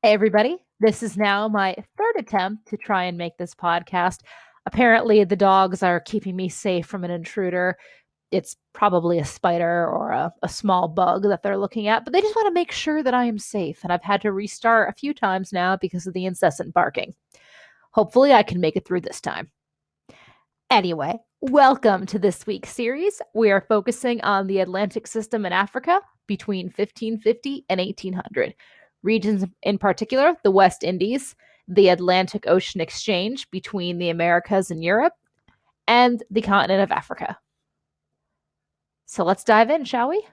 Hey, everybody. This is now my third attempt to try and make this podcast. Apparently, the dogs are keeping me safe from an intruder. It's probably a spider or a small bug that they're looking at, but they just want to make sure that I am safe. And I've had to restart a few times now because of the incessant barking. Hopefully, I can make it through this time. Anyway, welcome to this week's series. We are focusing on the Atlantic system in Africa between 1550 and 1800. Regions in particular, the West Indies, the Atlantic Ocean exchange between the Americas and Europe, and the continent of Africa. So let's dive in, shall we?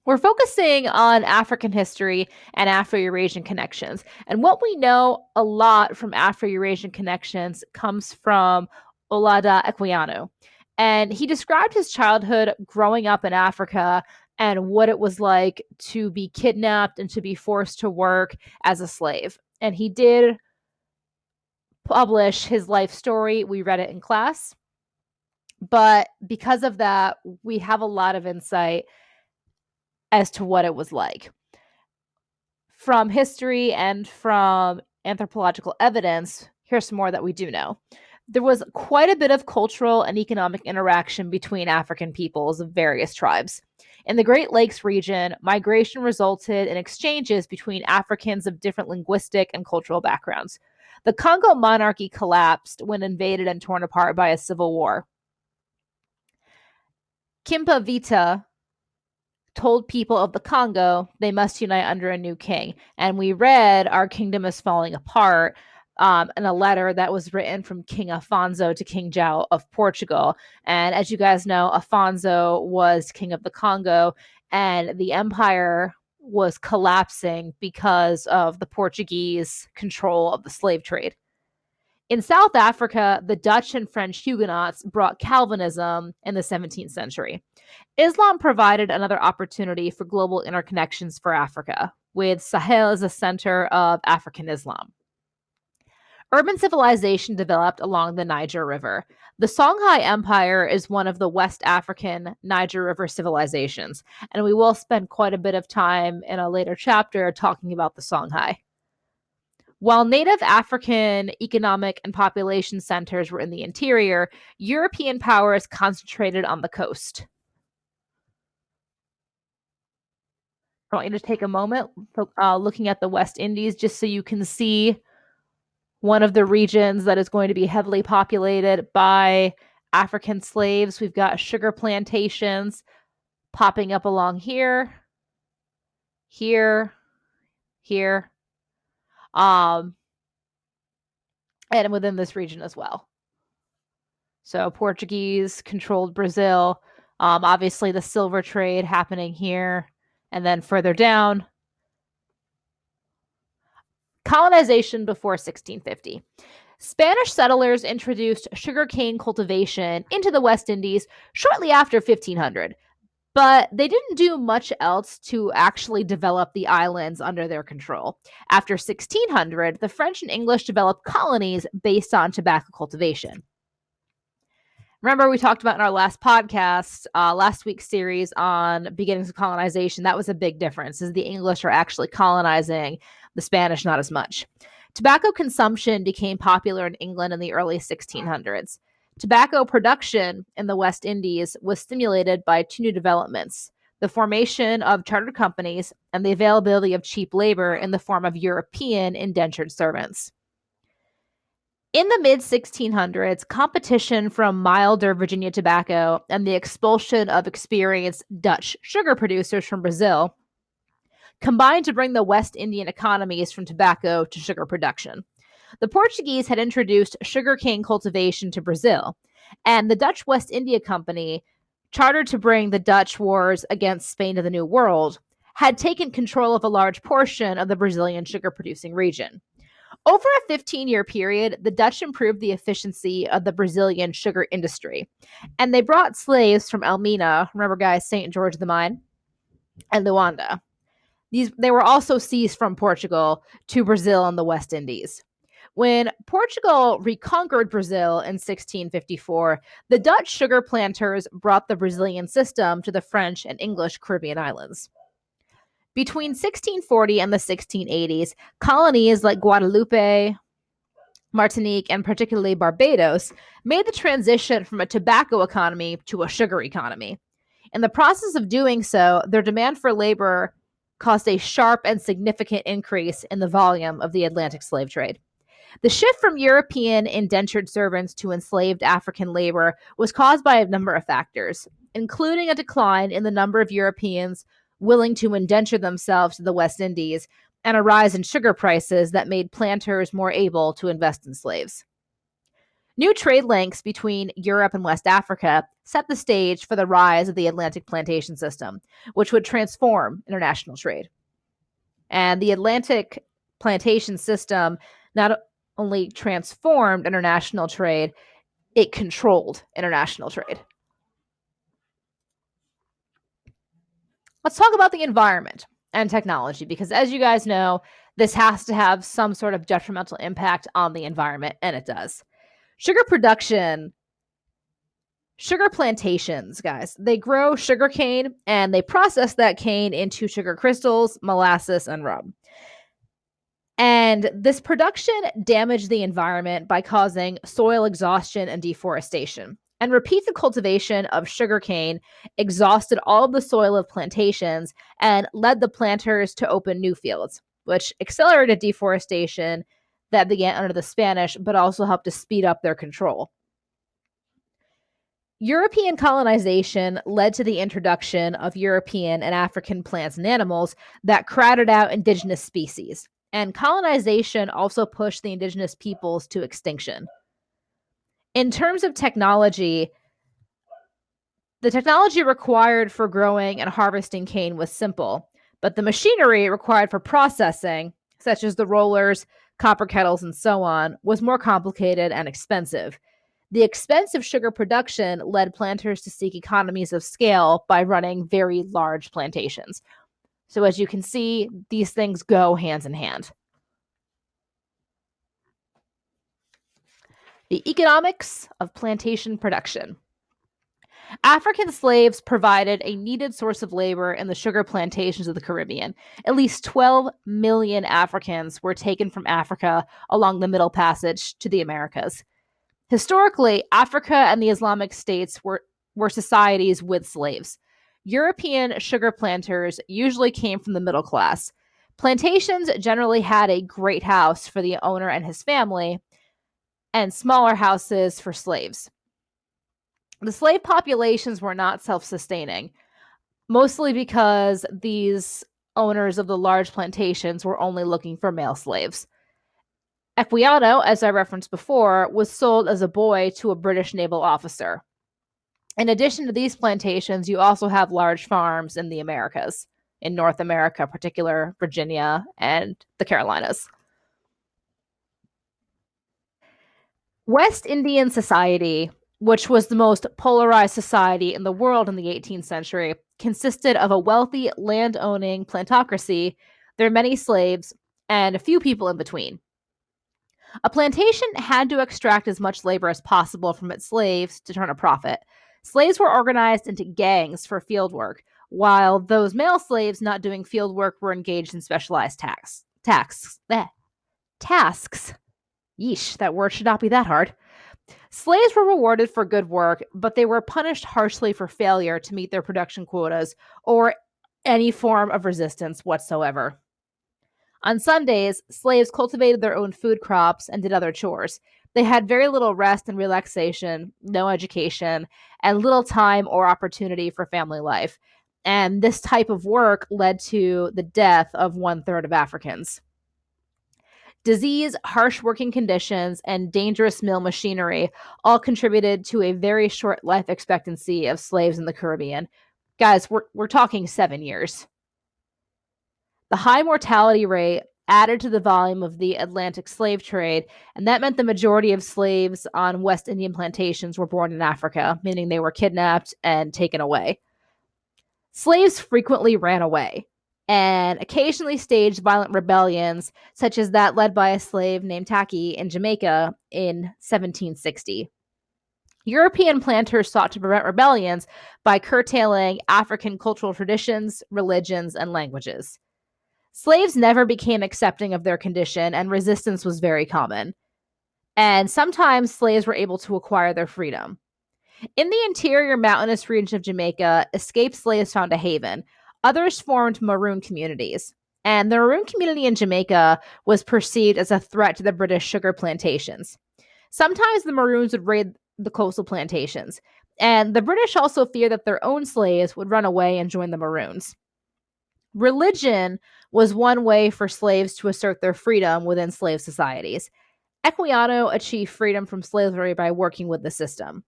We're focusing on African history and Afro-Eurasian connections. And what we know a lot from Afro-Eurasian connections comes from Olada Equiano. And he described his childhood growing up in Africa and what it was like to be kidnapped and to be forced to work as a slave. And he did publish his life story. We read it in class. But because of that, we have a lot of insight as to what it was like. From history and from anthropological evidence, here's some more that we do know. There was quite a bit of cultural and economic interaction between African peoples of various tribes. In the Great Lakes region, migration resulted in exchanges between Africans of different linguistic and cultural backgrounds. The Congo monarchy collapsed when invaded and torn apart by a civil war. Kimpa Vita told people of the Congo they must unite under a new king. And we read Our Kingdom is Falling Apart in a letter that was written from King Afonso to King João of Portugal. And as you guys know, Afonso was king of the Congo, and the empire was collapsing because of the Portuguese control of the slave trade. In South Africa, the Dutch and French Huguenots brought Calvinism in the 17th century. Islam provided another opportunity for global interconnections for Africa, with Sahel as a center of African Islam. Urban civilization developed along the Niger River. The Songhai Empire is one of the West African Niger River civilizations, and we will spend quite a bit of time in a later chapter talking about the Songhai. While native African economic and population centers were in the interior, European powers concentrated on the coast. I want you to take a moment looking at the West Indies just so you can see one of the regions that is going to be heavily populated by African slaves. We've got sugar plantations popping up along here, here, here, and within this region as well. So Portuguese controlled Brazil. Obviously, the silver trade happening here. And then further down, colonization before 1650. Spanish settlers introduced sugarcane cultivation into the West Indies shortly after 1500, but they didn't do much else to actually develop the islands under their control. After 1600, the French and English developed colonies based on tobacco cultivation. Remember, we talked about in our last podcast, last week's series on beginnings of colonization, that was a big difference, is the English are actually colonizing, the Spanish not as much. Tobacco consumption became popular in England in the early 1600s. Tobacco production in the West Indies was stimulated by two new developments: the formation of chartered companies and the availability of cheap labor in the form of European indentured servants. In the mid 1600s, competition from milder Virginia tobacco and the expulsion of experienced Dutch sugar producers from Brazil combined to bring the West Indian economies from tobacco to sugar production. The Portuguese had introduced sugarcane cultivation to Brazil, and the Dutch West India Company, chartered to bring the Dutch wars against Spain to the New World, had taken control of a large portion of the Brazilian sugar producing region. Over a 15-year period, the Dutch improved the efficiency of the Brazilian sugar industry, and they brought slaves from Elmina, remember guys, St. George the Mine, and Luanda. They were also seized from Portugal to Brazil and the West Indies. When Portugal reconquered Brazil in 1654, the Dutch sugar planters brought the Brazilian system to the French and English Caribbean islands. Between 1640 and the 1680s, colonies like Guadeloupe, Martinique, and particularly Barbados made the transition from a tobacco economy to a sugar economy. In the process of doing so, their demand for labor caused a sharp and significant increase in the volume of the Atlantic slave trade. The shift from European indentured servants to enslaved African labor was caused by a number of factors, including a decline in the number of Europeans willing to indenture themselves to the West Indies and a rise in sugar prices that made planters more able to invest in slaves. New trade links between Europe and West Africa set the stage for the rise of the Atlantic plantation system, which would transform international trade. And the Atlantic plantation system not only transformed international trade, it controlled international trade. Let's talk about the environment and technology, because as you guys know, this has to have some sort of detrimental impact on the environment, and it does. Sugar production, sugar plantations, guys, they grow sugar cane and they process that cane into sugar crystals, molasses, and rum. And this production damaged the environment by causing soil exhaustion and deforestation. And repeated cultivation of sugarcane exhausted all of the soil of plantations and led the planters to open new fields, which accelerated deforestation that began under the Spanish, but also helped to speed up their control. European colonization led to the introduction of European and African plants and animals that crowded out indigenous species. And colonization also pushed the indigenous peoples to extinction. In terms of technology, the technology required for growing and harvesting cane was simple, but the machinery required for processing, such as the rollers, copper kettles, and so on, was more complicated and expensive. The expensive sugar production led planters to seek economies of scale by running very large plantations. So as you can see, these things go hand in hand. The economics of plantation production. African slaves provided a needed source of labor in the sugar plantations of the Caribbean. At least 12 million Africans were taken from Africa along the Middle Passage to the Americas. Historically, Africa and the Islamic states were societies with slaves. European sugar planters usually came from the middle class. Plantations generally had a great house for the owner and his family, and smaller houses for slaves. The slave populations were not self-sustaining, mostly because these owners of the large plantations were only looking for male slaves. Equiano, as I referenced before, was sold as a boy to a British naval officer. In addition to these plantations, you also have large farms in the Americas, in North America, particular Virginia and the Carolinas. West Indian society, which was the most polarized society in the world in the 18th century, consisted of a wealthy land-owning plantocracy, their many slaves, and a few people in between. A plantation had to extract as much labor as possible from its slaves to turn a profit. Slaves were organized into gangs for field work, while those male slaves not doing field work were engaged in specialized tasks. Yeesh, that word should not be that hard. Slaves were rewarded for good work, but they were punished harshly for failure to meet their production quotas or any form of resistance whatsoever. On Sundays, slaves cultivated their own food crops and did other chores. They had very little rest and relaxation, no education, and little time or opportunity for family life. And this type of work led to the death of 1/3 of Africans. Disease, harsh working conditions, and dangerous mill machinery all contributed to a very short life expectancy of slaves in the Caribbean. Guys, we're talking 7 years. The high mortality rate added to the volume of the Atlantic slave trade, and that meant the majority of slaves on West Indian plantations were born in Africa, meaning they were kidnapped and taken away. Slaves frequently ran away and occasionally staged violent rebellions, such as that led by a slave named Taki in Jamaica in 1760. European planters sought to prevent rebellions by curtailing African cultural traditions, religions, and languages. Slaves never became accepting of their condition, and resistance was very common. And sometimes slaves were able to acquire their freedom. In the interior mountainous region of Jamaica, escaped slaves found a haven. Others formed Maroon communities. And the Maroon community in Jamaica was perceived as a threat to the British sugar plantations. Sometimes the Maroons would raid the coastal plantations, and the British also feared that their own slaves would run away and join the Maroons. Religion was one way for slaves to assert their freedom within slave societies. Equiano achieved freedom from slavery by working with the system.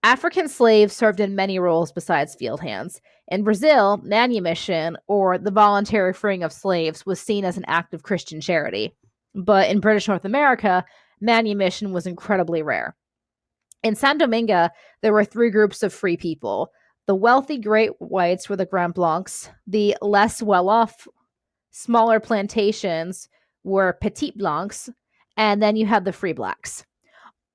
African slaves served in many roles besides field hands. In Brazil, manumission, or the voluntary freeing of slaves, was seen as an act of Christian charity. But in British North America, manumission was incredibly rare. In San Domingo, there were three groups of free people. The wealthy great whites were the Grand Blancs. The less well off, smaller plantations were Petit Blancs. And then you had the free blacks.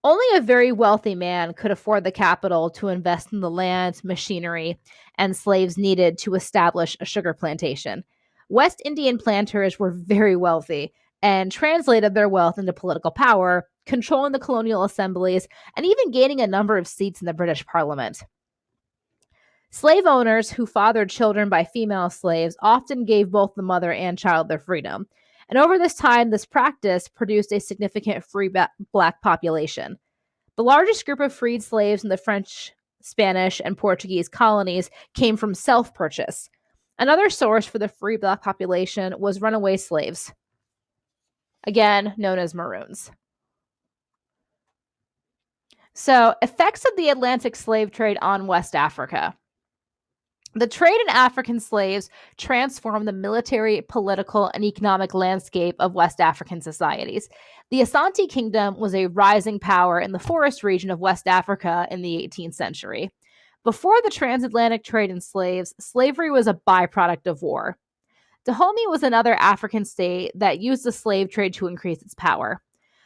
Only a very wealthy man could afford the capital to invest in the land, machinery, and slaves needed to establish a sugar plantation. West Indian planters were very wealthy and translated their wealth into political power, controlling the colonial assemblies, and even gaining a number of seats in the British Parliament. Slave owners who fathered children by female slaves often gave both the mother and child their freedom. And over this time, this practice produced a significant free black population. The largest group of freed slaves in the French, Spanish, and Portuguese colonies came from self-purchase. Another source for the free black population was runaway slaves, again known as Maroons. So, effects of the Atlantic slave trade on West Africa. The trade in African slaves transformed the military, political, and economic landscape of West African societies. The Asante Kingdom was a rising power in the forest region of West Africa in the 18th century. Before the transatlantic trade in slaves, slavery was a byproduct of war. Dahomey was another African state that used the slave trade to increase its power.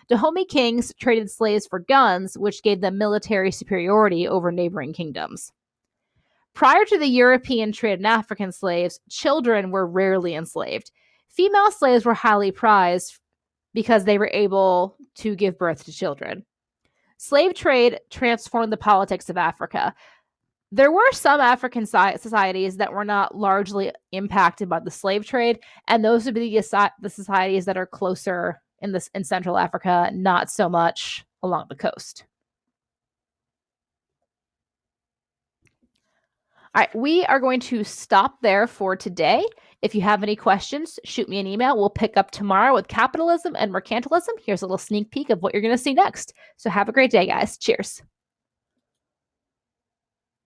Dahomey kings traded slaves for guns, which gave them military superiority over neighboring kingdoms. Prior to the European trade in African slaves, children were rarely enslaved. Female slaves were highly prized because they were able to give birth to children. Slave trade transformed the politics of Africa. There were some African societies that were not largely impacted by the slave trade, and those would be the societies that are closer in Central Africa, not so much along the coast. All right, we are going to stop there for today. If you have any questions, shoot me an email. We'll pick up tomorrow with capitalism and mercantilism. Here's a little sneak peek of what you're going to see next. So have a great day, guys. Cheers.